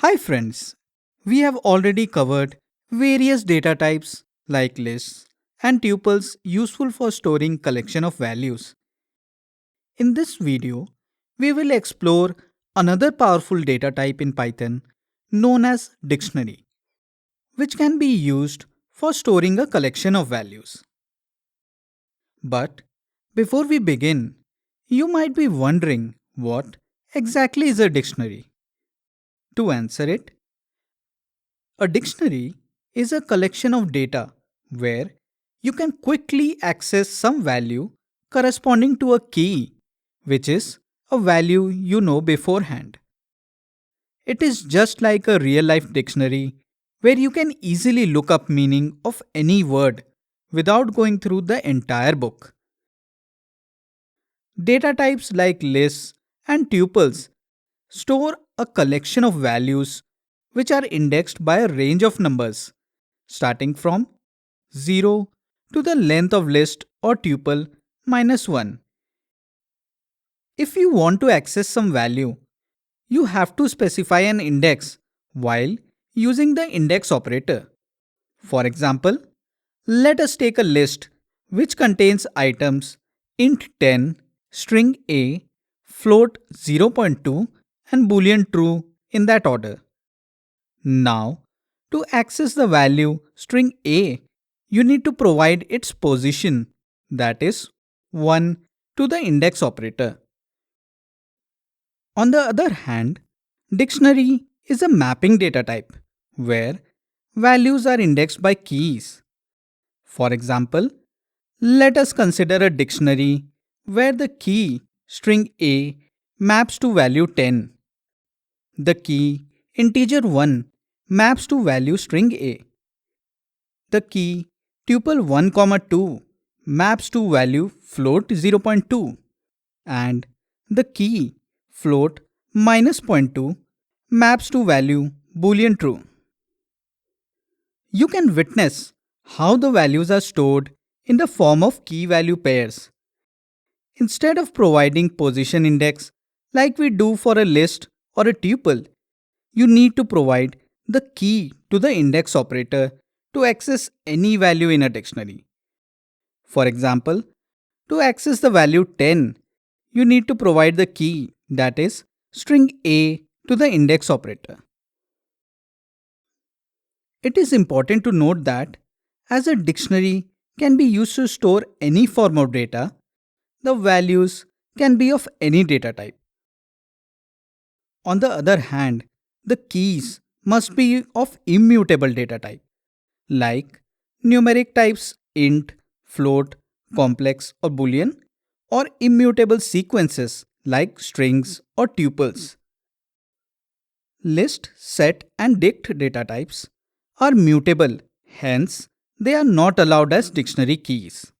Hi friends, we have already covered various data types like lists and tuples useful for storing collection of values. In this video, we will explore another powerful data type in Python known as dictionary, which can be used for storing a collection of values. But before we begin, you might be wondering what exactly is a dictionary. To answer it, a dictionary is a collection of data where you can quickly access some value corresponding to a key, which is a value you know beforehand. It is just like a real life dictionary where you can easily look up meaning of any word without going through the entire book. Data types like lists and tuples store a collection of values which are indexed by a range of numbers starting from 0 to the length of list or tuple minus 1. If you want to access some value, you have to specify an index while using the index operator. For example, let us take a list which contains items int 10, string a, float 0.2 and boolean true in that order. Now, to access the value string a, you need to provide its position, that is 1, to the index operator. On the other hand, dictionary is a mapping data type where values are indexed by keys. For example, let us consider a dictionary where the key string a maps to value 10. The key integer 1 maps to value string a. The key tuple 1, 2 maps to value float 0.2 and the key float minus zero point 0.2 maps to value boolean true. You can witness how the values are stored in the form of key value pairs. Instead of providing position index like we do for a list or a tuple, you need to provide the key to the index operator to access any value in a dictionary. For example, to access the value 10, you need to provide the key, that is, string a, to the index operator. It is important to note that as a dictionary can be used to store any form of data, the values can be of any data type. On the other hand, the keys must be of immutable data type, like numeric types int, float, complex, or boolean, or immutable sequences like strings or tuples. List, set, and dict data types are mutable, hence, they are not allowed as dictionary keys.